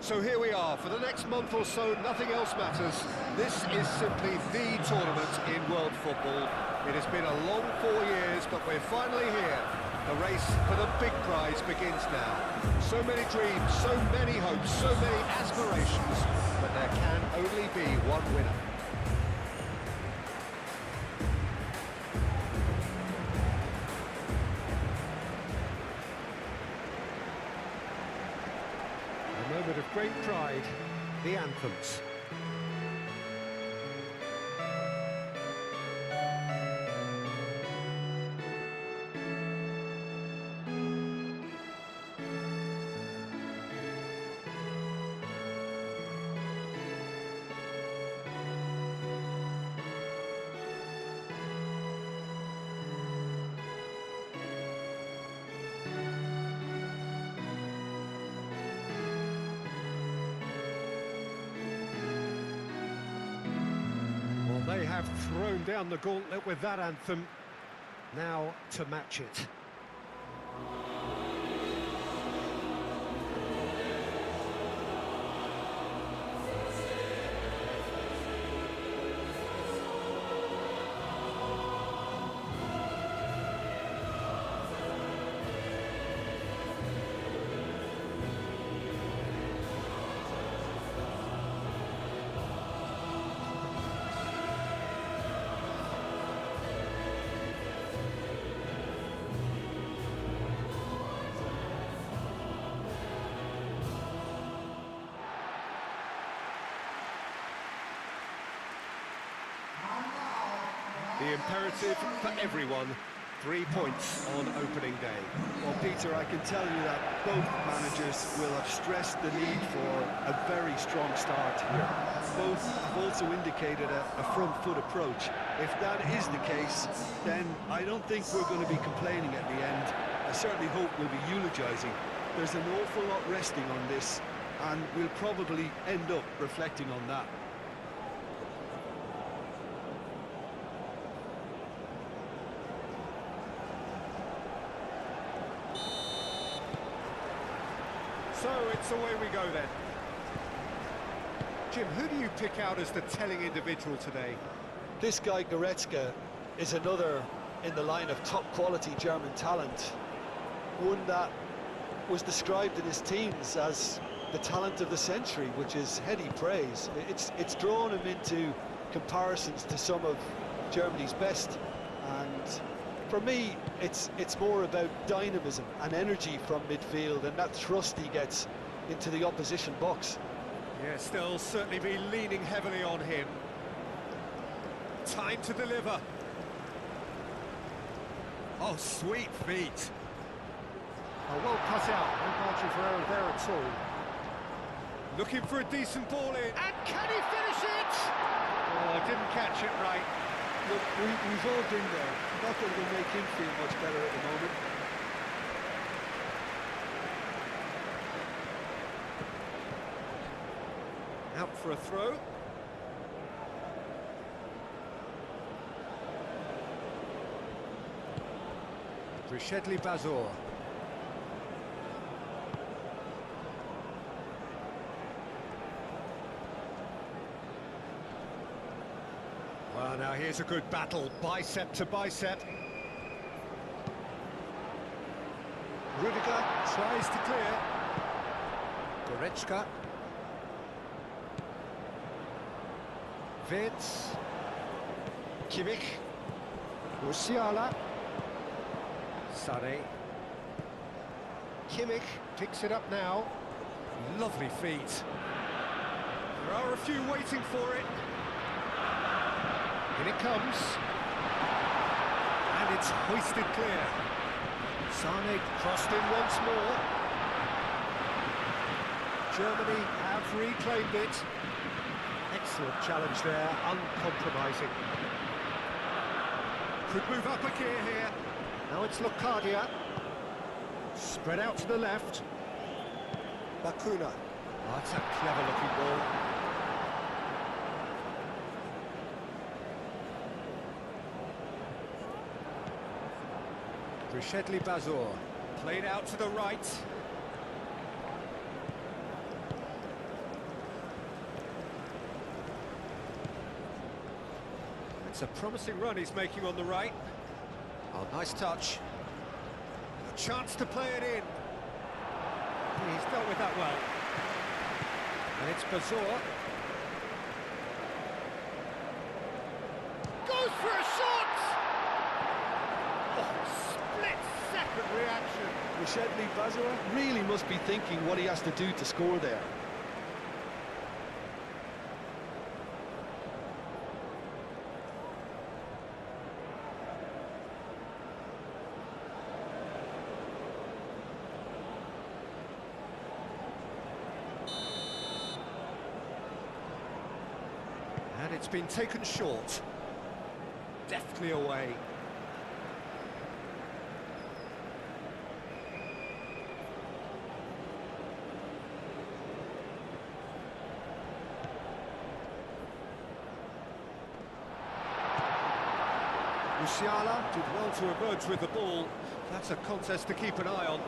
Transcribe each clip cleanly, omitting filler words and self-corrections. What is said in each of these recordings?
So here we are, for the next month or so, nothing else matters. This is simply the tournament in world football. It has been a long 4 years, but we're finally here. The race for the big prize begins now. So many dreams, so many hopes, so many aspirations, but there can only be one winner. A moment of great pride, the anthems. They have thrown down the gauntlet with that anthem. Now to match it. The imperative for everyone, 3 points on opening day. Well, Peter, I can tell you that both managers will have stressed the need for a very strong start here. Both have also indicated a front foot approach. If that is the case, then I don't think we're going to be complaining at the end. I certainly hope we'll be eulogising. There's an awful lot resting on this, and we'll probably end up reflecting on that. So it's away we go then. Jim, who do you pick out as the telling individual today? This guy, Goretzka, is another in the line of top-quality German talent. One that was described in his teens as the talent of the century, which is heady praise. It's drawn him into comparisons to some of Germany's best. And for me, it's more about dynamism and energy from midfield and that thrust he gets into the opposition box. Yes, they'll certainly be leaning heavily on him. Time to deliver. Oh, sweet feet. Oh, well cut out. No margin for error there at all. Looking for a decent ball in. And can he finish it? Oh, didn't catch it right. Look, we've all been there. Not that it'll make him feel much better at the moment. Out for a throw. Brishedli Bazor. Well, now here's a good battle, bicep to bicep. Rudiger tries to clear. Goretzka. Wirtz. Kimmich. Musiala. Sane. Kimmich picks it up now. Lovely feet. There are a few waiting for it. In it comes. And it's hoisted clear. Sane crossed in once more. Germany have reclaimed it. Excellent challenge there, uncompromising. Could move up a gear here. Now it's Locadia. Spread out to the left. Bakuna. Oh, that's a clever-looking ball. Brishedli Bazor. Played out to the right. It's a promising run he's making on the right. Oh, nice touch. A chance to play it in. He's dealt with that well. And it's Bazor. Goes for a shot! Oh, split-second reaction. Rashedli Bazora really must be thinking what he has to do to score there. And it's been taken short. Deftly away. Musiala did well to emerge with the ball. That's a contest to keep an eye on.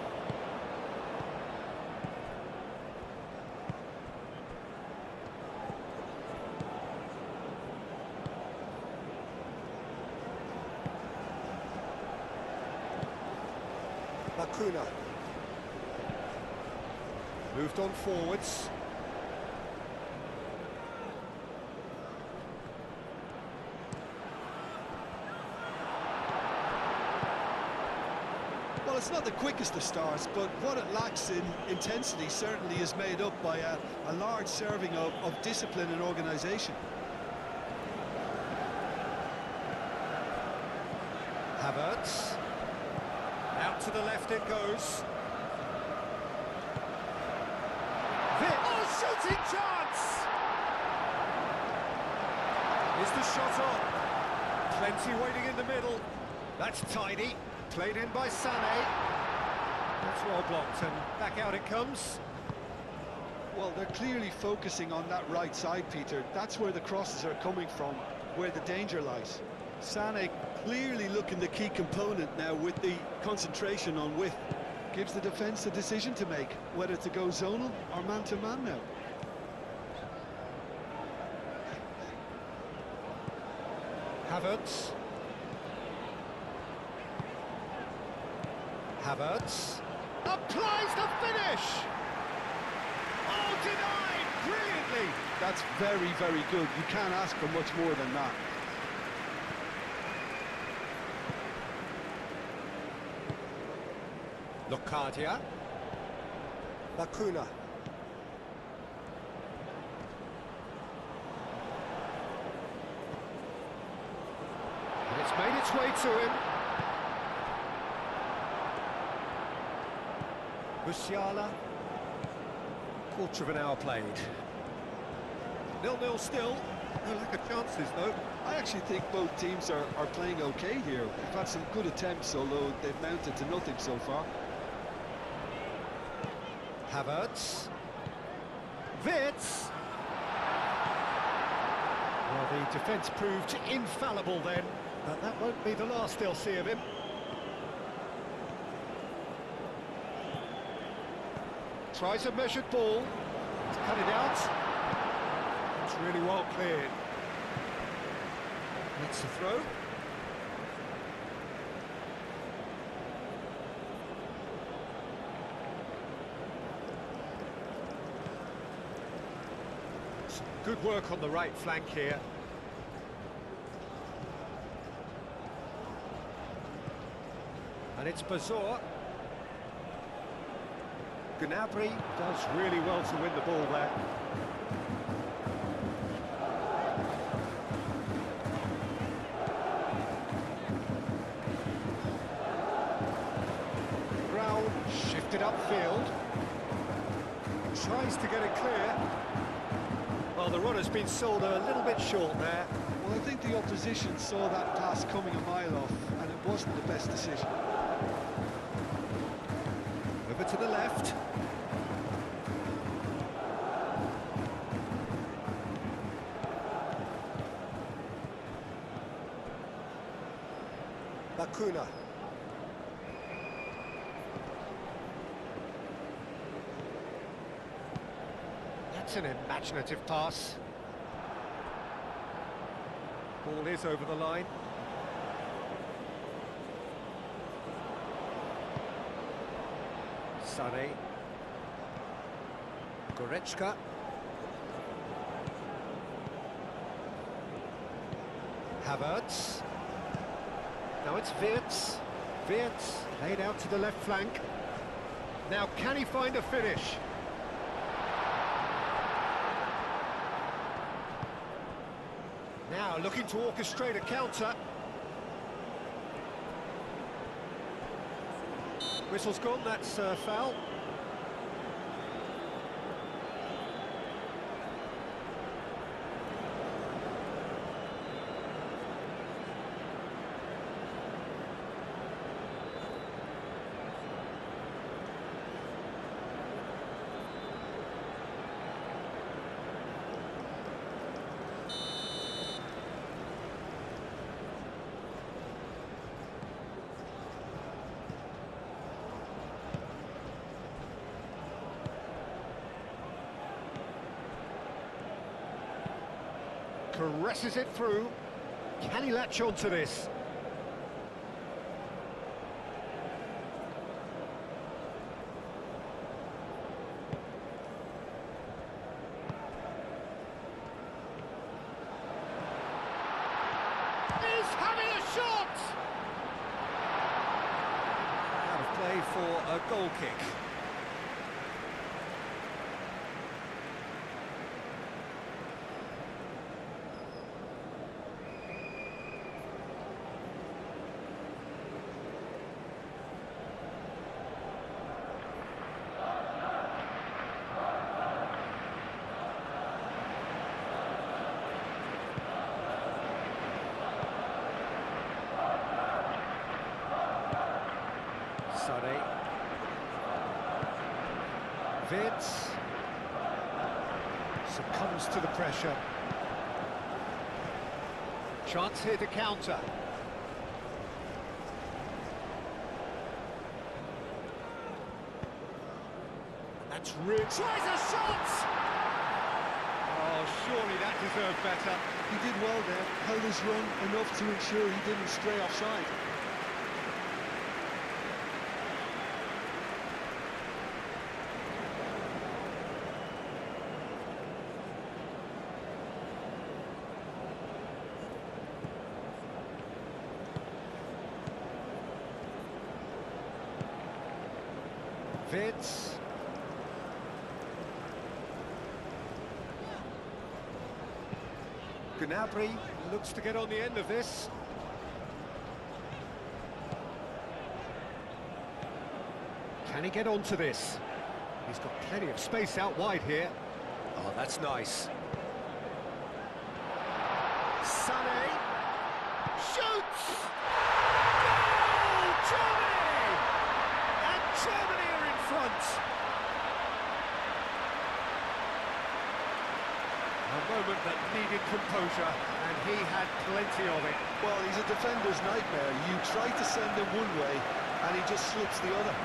Lacuna. Moved on forwards. Well, it's not the quickest of starts, but what it lacks in intensity certainly is made up by a large serving of discipline and organisation. Havertz. Out to the left it goes. Oh, shooting chance! Is the shot on? Plenty waiting in the middle. That's tidy. Played in by Sané. That's well blocked, and back out it comes. Well, they're clearly focusing on that right side, Peter. That's where the crosses are coming from, where the danger lies. Sané clearly looking the key component now with the concentration on width. Gives the defence a decision to make, whether to go zonal or man-to-man now. Havertz. Havertz. Applies the finish! Oh, denied! Brilliantly! That's very, very good. You can't ask for much more than that. Locadia. Lacuna. And it's made its way to him. Musiala. Quarter of an hour played. 0-0 still. No lack of chances, though. I actually think both teams are playing okay here. They've had some good attempts, although they've mounted to nothing so far. Havertz. Wits. Well, the defence proved infallible then, but that won't be the last they'll see of him. Tries a measured ball. He's cut it out. It's really well cleared. That's the throw. Some good work on the right flank here. And it's Bazor. Gnabry does really well to win the ball there. Brown shifted upfield. Tries to get it clear. Well, the runner's been sold a little bit short there. Well, I think the opposition saw that pass coming a mile off, and it wasn't the best decision. Over to the left. Lacuna. That's an imaginative pass. Ball is over the line. Sane. Goretzka. Havertz. Now it's Wirtz. Wirtz laid out to the left flank. Now can he find a finish? Now looking to orchestrate a counter. Whistle's gone, that's foul. Caresses it through. Can he latch onto this? He's having a shot! Out of play for a goal kick. Sane. Wirtz succumbs to the pressure. Chance here to counter. That's really... Tries a shot! Oh, surely that deserved better. He did well there, held his run enough to ensure he didn't stray offside. Wirtz. Gnabry looks to get on the end of this. Can he get onto this? He's got plenty of space out wide here. Oh, that's nice. Sané shoots! Goal! Germany! And Germany are in front. A moment that needed composure, and he had plenty of it. Well, he's a defender's nightmare. You try to send him one way, and he just slips the other.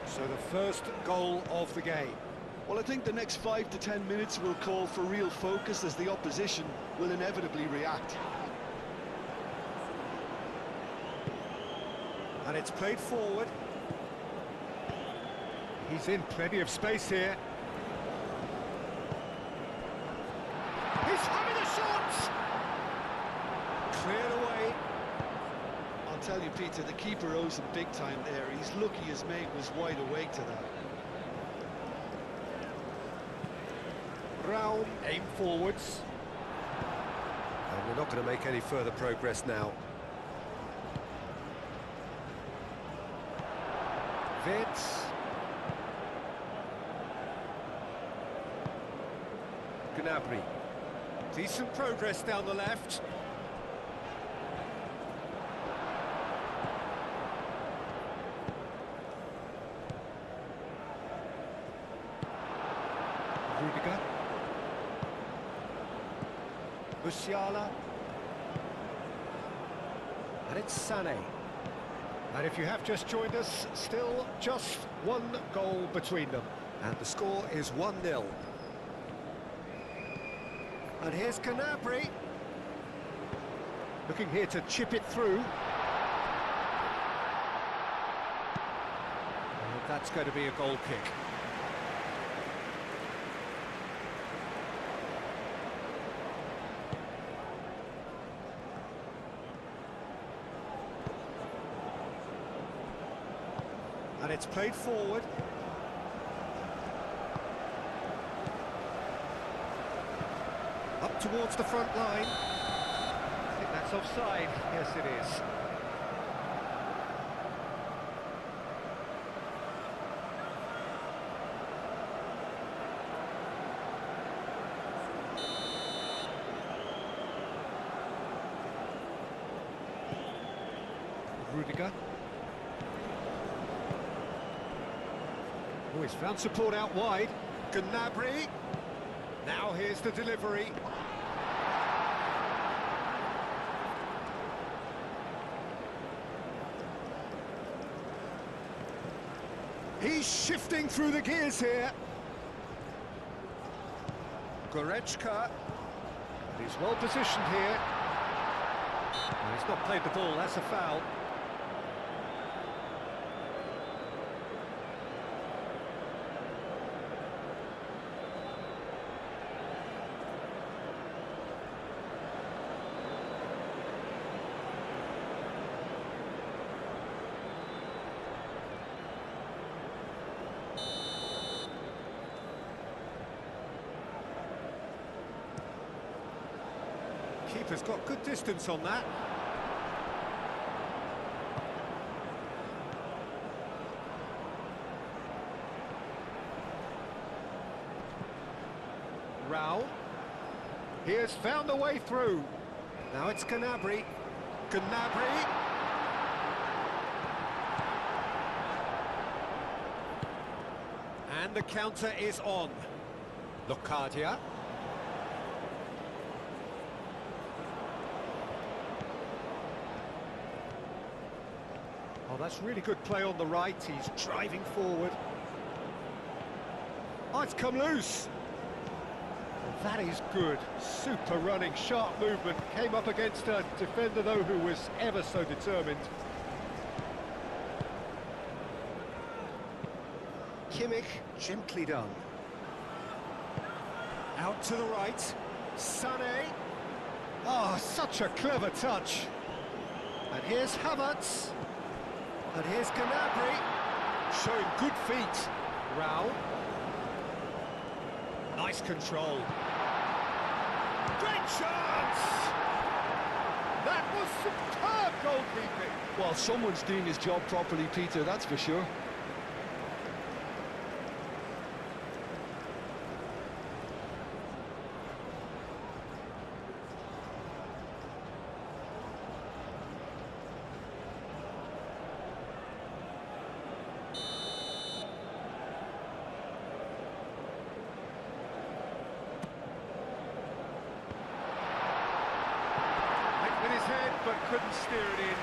So the first goal of the game. Well, I think the next 5 to 10 minutes will call for real focus as the opposition will inevitably react. And it's played forward. He's in plenty of space here. He's having a shot! Cleared away. I'll tell you, Peter, the keeper owes him big time there. He's lucky his mate was wide awake to that. Raum aim forwards. And we're not going to make any further progress now. Wirtz. Gnabry. Decent progress down the left. Rudiger. Musiala. And it's Sané. And if you have just joined us, still just one goal between them. And the score is 1-0. And here's Gnabry. Looking here to chip it through. And that's going to be a goal kick. And it's played forward. Up towards the front line. I think that's offside. Yes, it is. Rudiger. Oh, he's found support out wide. Gnabry. Now here's the delivery. He's shifting through the gears here. Goretzka. He's well positioned here. No, he's not played the ball, that's a foul. Keeper's got good distance on that. Rao. He has found the way through. Now it's Gnabry. Gnabry. And the counter is on. Locadia. Oh, that's really good play on the right. He's driving forward. Oh, it's come loose. And that is good. Super running, sharp movement. Came up against a defender, though, who was ever so determined. Kimmich, gently done. Out to the right. Sané. Oh, such a clever touch. And here's Havertz. And here's Gnabry, showing good feet. Rao. Nice control. Great chance! That was superb goalkeeping. Well, someone's doing his job properly, Peter, that's for sure. But couldn't steer it in.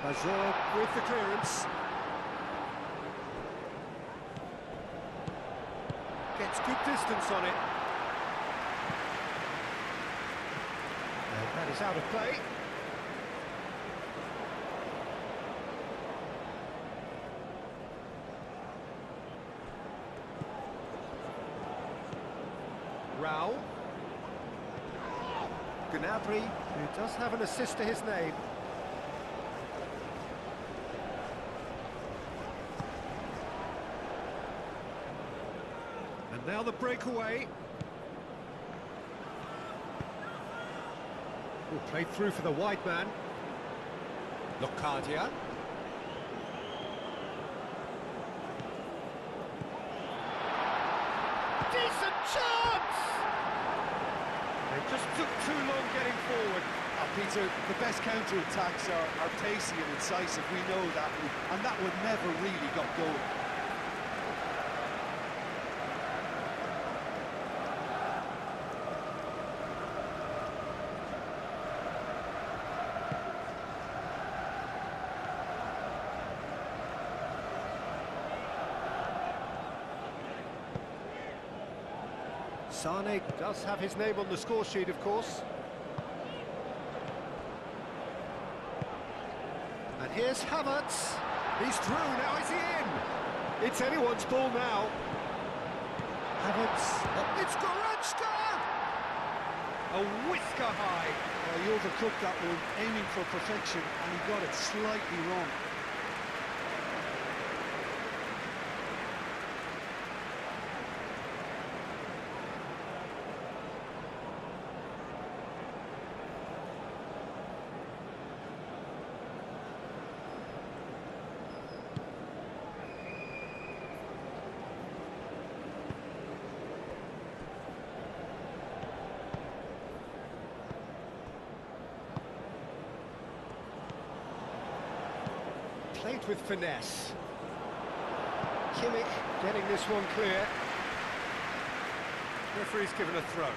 Bazor with the clearance. Gets good distance on it. And that is out of play. Rao. Gnabry, who does have an assist to his name. And now the breakaway. Played through for the wide man. Locadia. Decent chance! They just took too long getting forward. Peter, the best counter-attacks are pacey and incisive, we know that, and that one never really got going. Sane does have his name on the score sheet, of course. And here's Havertz. He's through, now is he in? It's anyone's ball now. Havertz. It's Goretzka! A whisker high. Well, he overcooked that one, aiming for perfection, and he got it slightly wrong. Played with finesse. Kimmich getting this one clear. Referee's given a throw.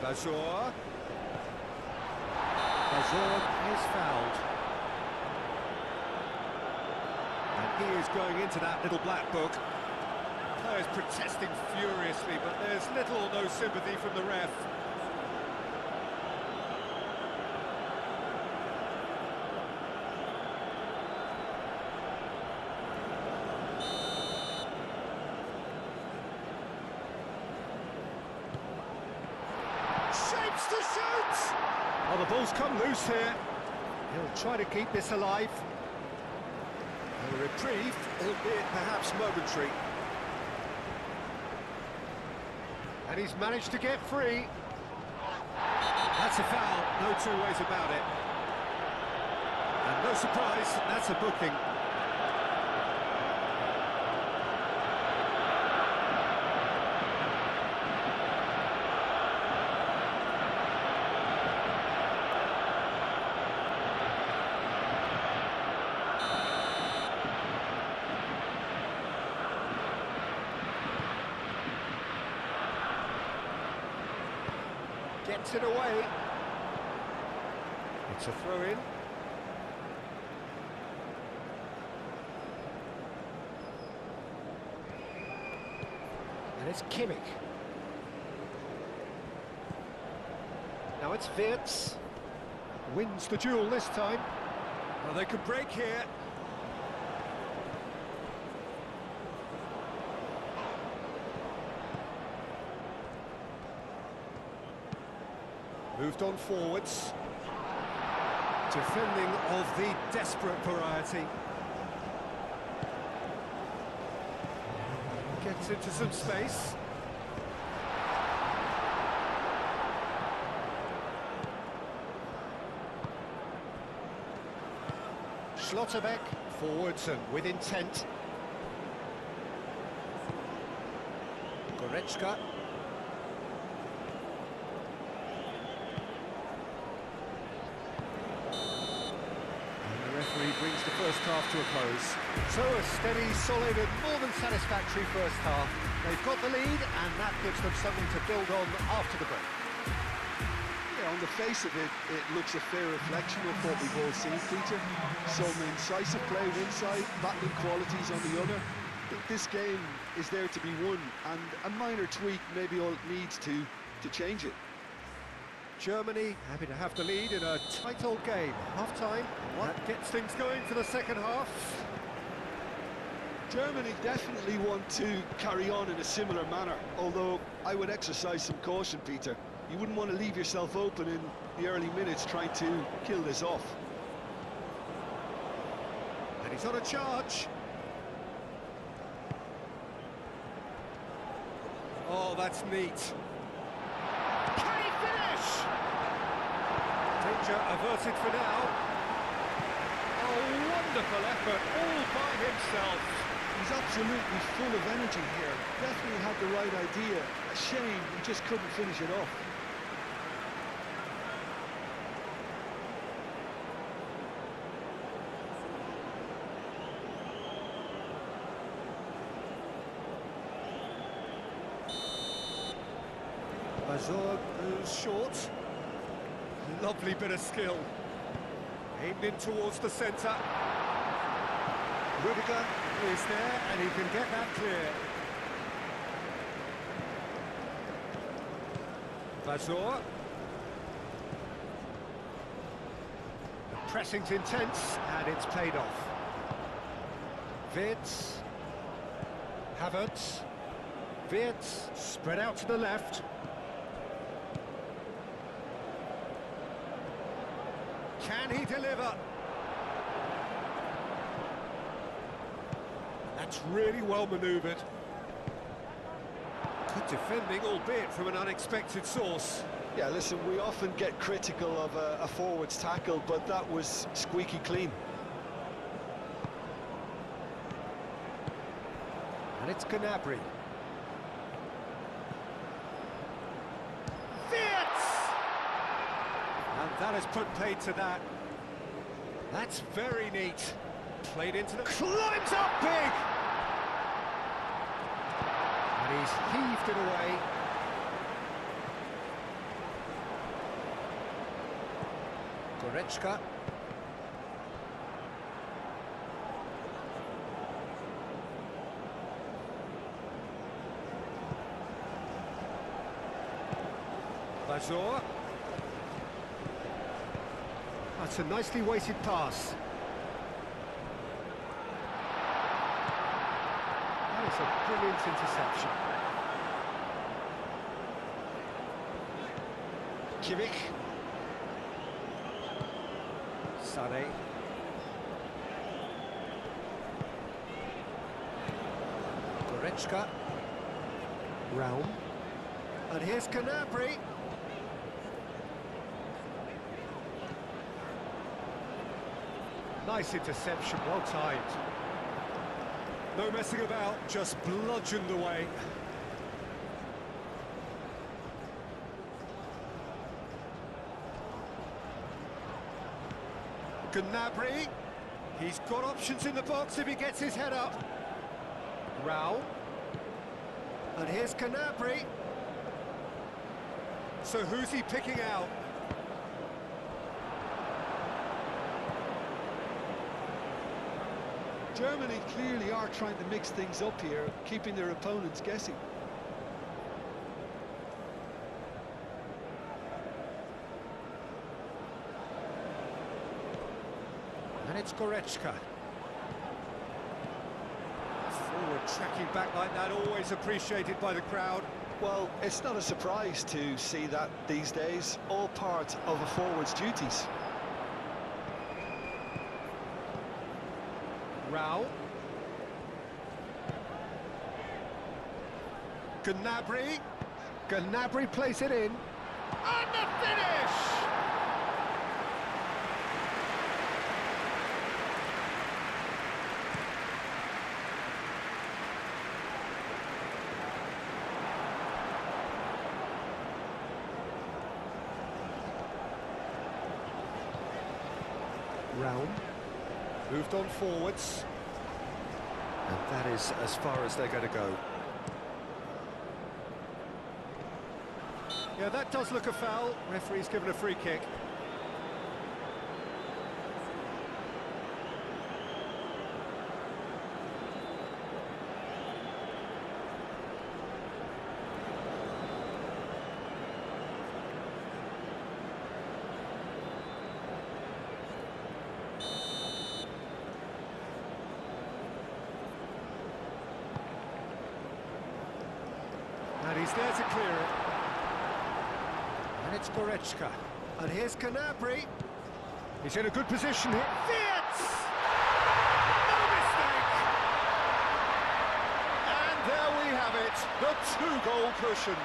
Bazor. Bazor is fouled. And he is going into that little black book. Players protesting furiously, but there's little or no sympathy from the ref. Shapes to shoot! Oh, the ball's come loose here. He'll try to keep this alive. A reprieve, albeit perhaps momentary. And he's managed to get free. That's a foul, no two ways about it. And no surprise, that's a booking. Gets it away. It's a throw-in. And it's Kimmich. Now it's Wirtz. Wins the duel this time. Well, they could break here. Moved on forwards. Defending of the desperate variety. Gets into some space. Schlotterbeck, forwards and with intent. Goretzka. Referee brings the first half to a close. So a steady, solid and more than satisfactory first half. They've got the lead and that gives them something to build on after the break. Yeah, on the face of it, it looks a fair reflection of what we've all seen, Peter. Some incisive play one side, battling qualities on the other. I think this game is there to be won, and a minor tweak maybe all it needs to change it. Germany happy to have the lead in a tight old game. Half-time, that gets things going for the second half. Germany definitely want to carry on in a similar manner, although I would exercise some caution, Peter. You wouldn't want to leave yourself open in the early minutes trying to kill this off. And he's on a charge. Oh, that's neat. Can he finish? Danger averted for now. Oh, wonderful effort, all by himself. He's absolutely full of energy here. Definitely had the right idea. A shame he just couldn't finish it off. Bazor moves short. Lovely bit of skill. Aimed in towards the centre. Rudiger is there and he can get that clear. Bazor. The pressing's intense and it's paid off. Wirtz. Havertz. Wirtz spread out to the left. Can he deliver? That's really well manoeuvred. Good defending, albeit from an unexpected source. Yeah, listen, we often get critical of a forward's tackle, but that was squeaky clean. And it's Gnabry. And that has put paid to that. That's very neat. Played into the... Climbs up big! And he's heaved it away. Goretzka. Bazor. That's a nicely weighted pass. That is a brilliant interception. Kimmich. Sané. Goretzka. Raum. And here's Gnabry. Nice interception, well timed. No messing about, just bludgeoned away. Gnabry, he's got options in the box if he gets his head up. Raul, and here's Gnabry. So who's he picking out? Germany clearly are trying to mix things up here, keeping their opponents guessing. And it's Goretzka. Forward tracking back like that, always appreciated by the crowd. Well, it's not a surprise to see that these days, all part of a forward's duties. Raul. Gnabry. Gnabry plays it in. And the finish! Raul. Moved on forwards. And that is as far as they're going to go. Yeah, that does look a foul. Referee's given a free kick. And he's there to clear it. And it's Goretzka. And here's Gnabry. He's in a good position here. Wirtz! No mistake! And there we have it. The two-goal cushion.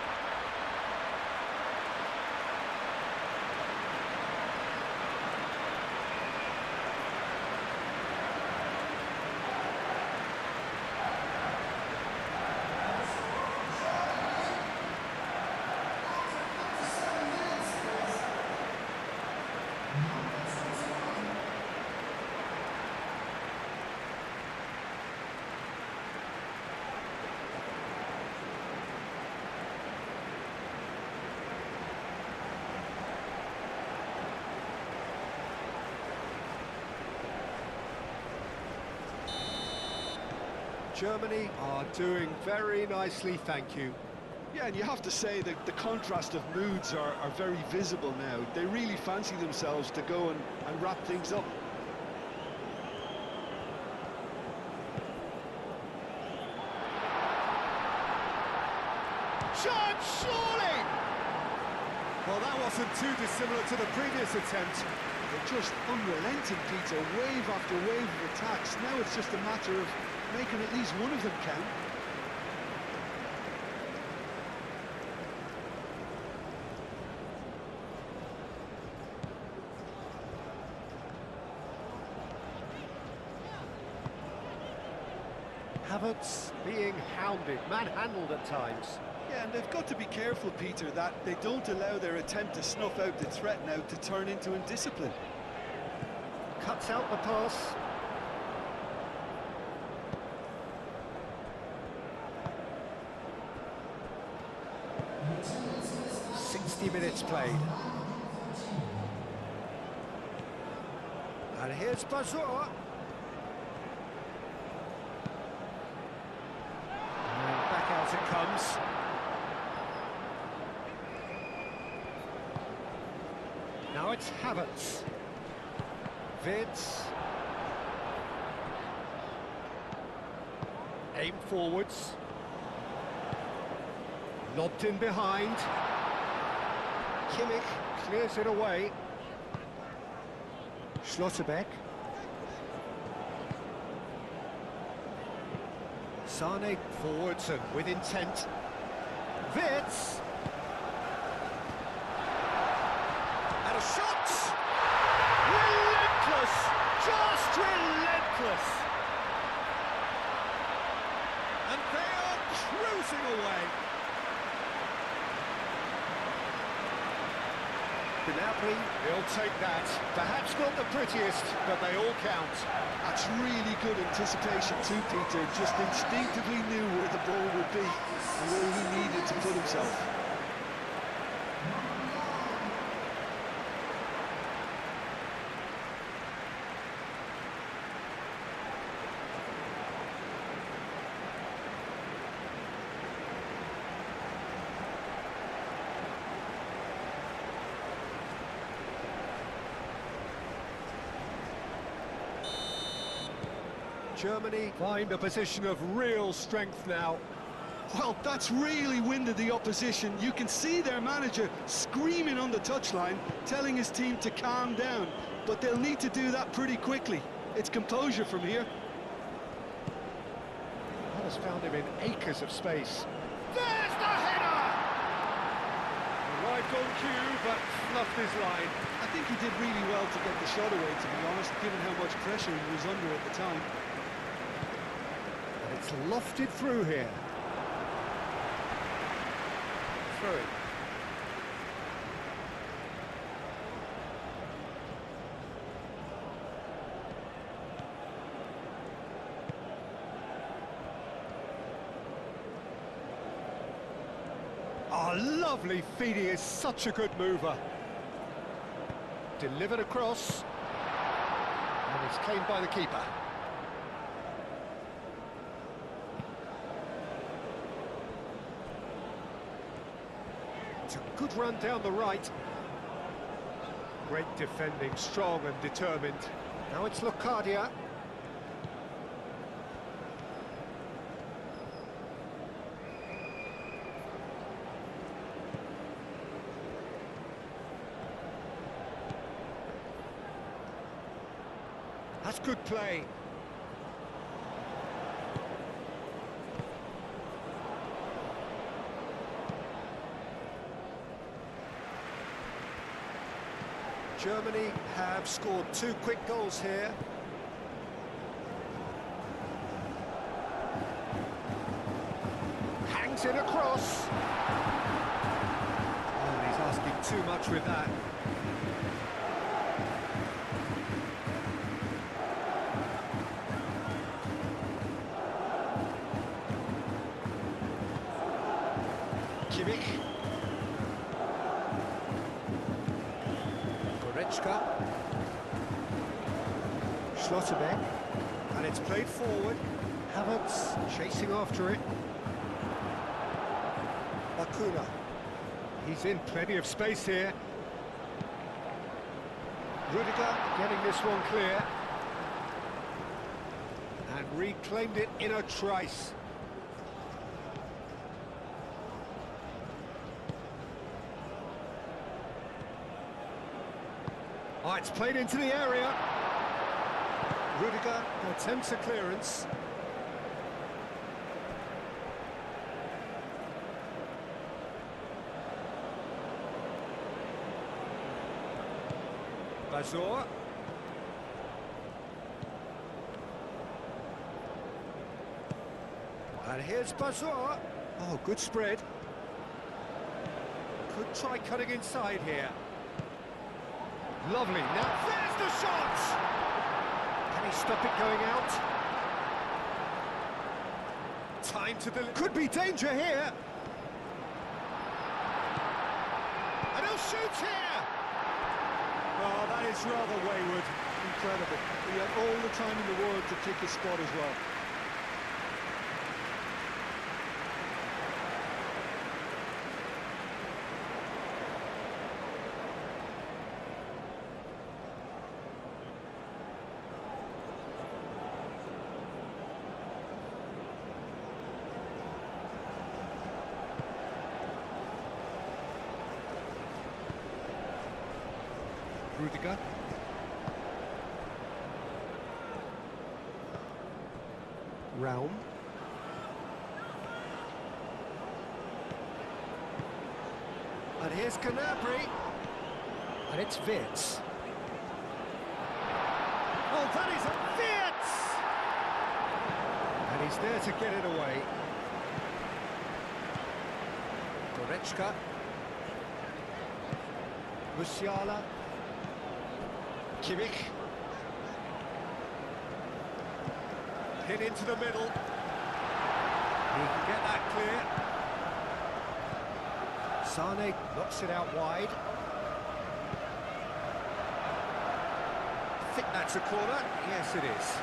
Germany are doing very nicely, thank you. Yeah, and you have to say that the contrast of moods are very visible now. They really fancy themselves to go and wrap things up. Shot, surely! Well, that wasn't too dissimilar to the previous attempt. They're just unrelenting, Peter, wave after wave of attacks. Now it's just a matter of making at least one of them count. Havertz being hounded, manhandled at times. Yeah, and they've got to be careful, Peter, that they don't allow their attempt to snuff out the threat now to turn into indiscipline. Cuts out the pass. Minutes played. And here's Bazur. And back out it comes. Now it's Havertz. Vids. Aim forwards. Lobbed in behind. Kimmich clears it away. Schlotterbeck. Sane forwards and with intent. Wits. And a shot! Relentless! Just relentless! And they are cruising away. Gnabry, he'll take that. Perhaps not the prettiest, but they all count. That's really good anticipation too, Peter. Just instinctively knew where the ball would be and where he needed to put himself. Germany find a position of real strength now. Well, that's really winded the opposition. You can see their manager screaming on the touchline, telling his team to calm down. But they'll need to do that pretty quickly. It's composure from here. That has found him in acres of space. There's the header! Arrived on cue, but fluffed his line. I think he did really well to get the shot away, to be honest, given how much pressure he was under at the time. And it's lofted through here. Through. Oh, lovely feed. He is such a good mover. Delivered across. And it's claimed by the keeper. It's a good run down the right. Great defending, strong and determined. Now it's Locadia. That's good play. Germany have scored 2 quick goals here. Hangs in across. Oh, he's asking too much with that. Kimmich. Schlotterbeck, and it's played forward. Havertz chasing after it. Bakuna. He's in plenty of space here. Rudiger getting this one clear. And reclaimed it in a trice. Oh, it's played into the area. Rudiger attempts a clearance. Bazor. And here's Bazor. Oh, good spread. Could try cutting inside here. Lovely. Now there's the shot! Can he stop it going out? Time to deliver. Could be danger here. And he'll shoot here! Oh, that is rather wayward. Incredible. He had all the time in the world to pick his spot as well. Rudiger. Raum. And here's Gnabry. And it's Wirtz. Oh, that is a Wirtz! And he's there to get it away. Goretzka. Musiala. Kimmich. Hit into the middle. He can get that clear. Sane knocks it out wide. I think that's a corner. Yes, it is.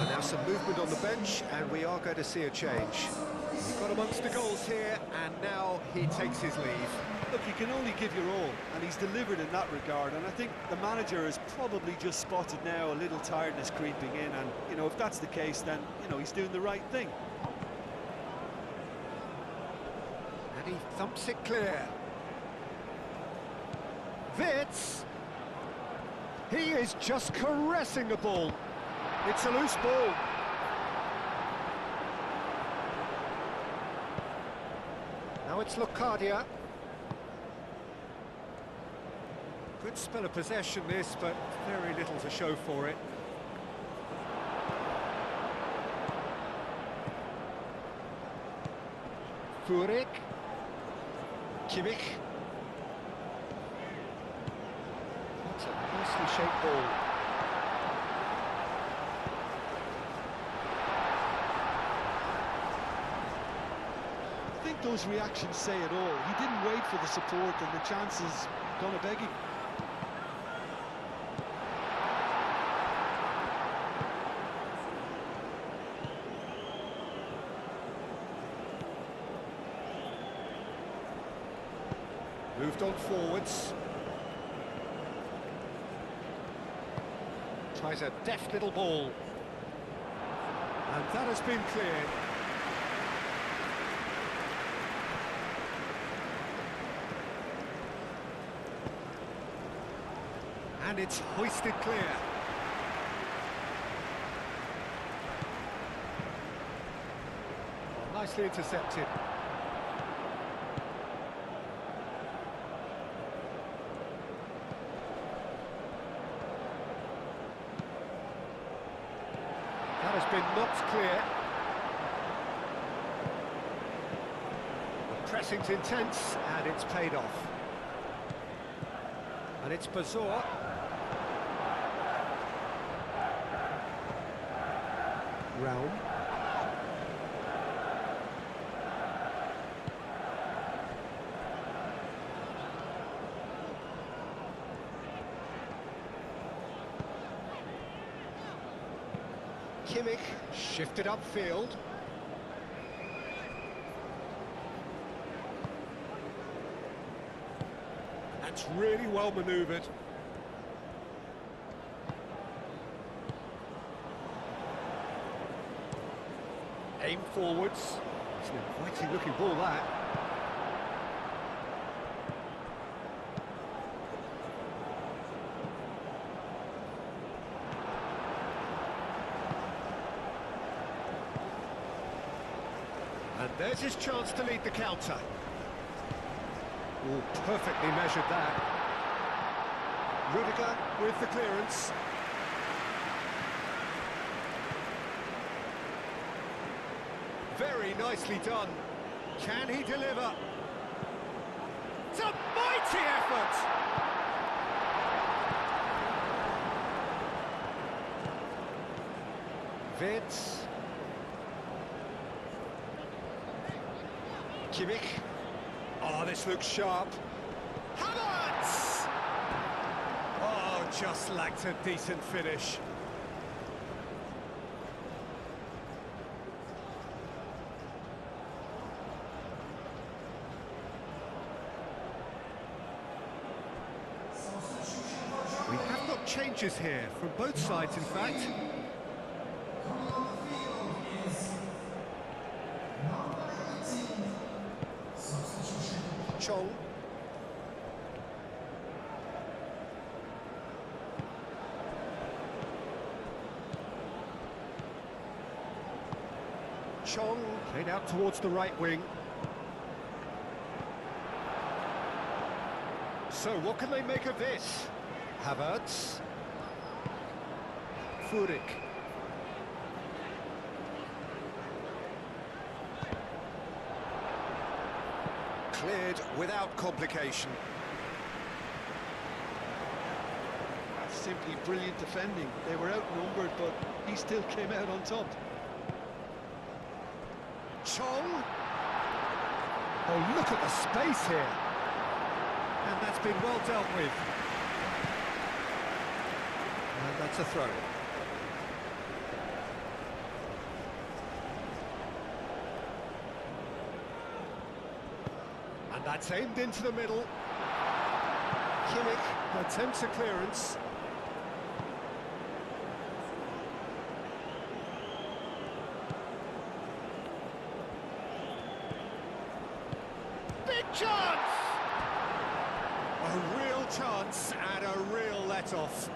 Now some movement on the bench, and we are going to see a change. We've got amongst the goals here, and now he takes his leave. Look, you can only give your all, and he's delivered in that regard, and I think the manager has probably just spotted now a little tiredness creeping in, and, you know, if that's the case, then, you know, he's doing the right thing. And he thumps it clear. Wirtz! He is just caressing the ball. It's a loose ball. Now it's Locadia. Good spell of possession this, but very little to show for it. Furyk. Kimmich. That's a nicely shaped ball. I think those reactions say it all. He didn't wait for the support, and the chance is gonna beg him. Moved on forwards. Tries a deft little ball. And that has been cleared. And it's hoisted clear. Nicely intercepted. That's clear. The pressing's intense, and it's paid off. And it's Bazor. Realm. Kimmich shifted upfield. That's really well manoeuvred. Aim forwards. It's an inviting looking ball, that. And there's his chance to lead the counter. Oh, perfectly measured that. Rudiger with the clearance. Very nicely done. Can he deliver? It's a mighty effort! Vitz. Kimmich. Oh, this looks sharp. Havertz! Oh, just lacked a decent finish. We have got changes here, from both sides in fact. Chong. Chong played out towards the right wing. So what can they make of this? Havertz. Furyk. Cleared without complication. That's simply brilliant defending. They were outnumbered, but he still came out on top. Chong. Oh, look at the space here. And that's been well dealt with. And that's a throw. And that's aimed into the middle. Kimmich attempts a clearance. Big chance! A real chance and a real let-off.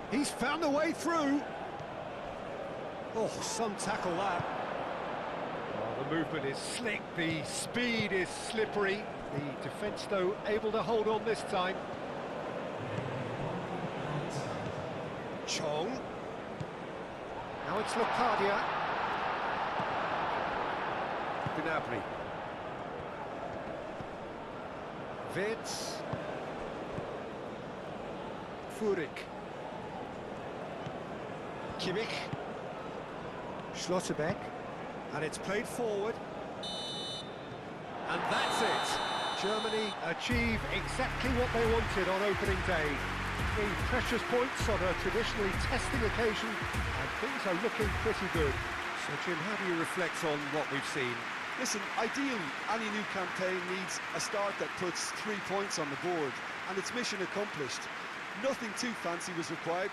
He's found a way through. Oh, some tackle that. Oh, the movement is slick, the speed is slippery. The defence, though, able to hold on this time. Chong. Now it's Locadia. Gnabry. Vitz. Furyk. Kimmich. Schlotterbeck. And it's played forward. And that's it. Germany achieve exactly what they wanted on opening day. 3 precious points on a traditionally testing occasion, and things are looking pretty good. So, Jim, how do you reflect on what we've seen? Listen, ideally, any new campaign needs a start that puts 3 points on the board, and it's mission accomplished. Nothing too fancy was required.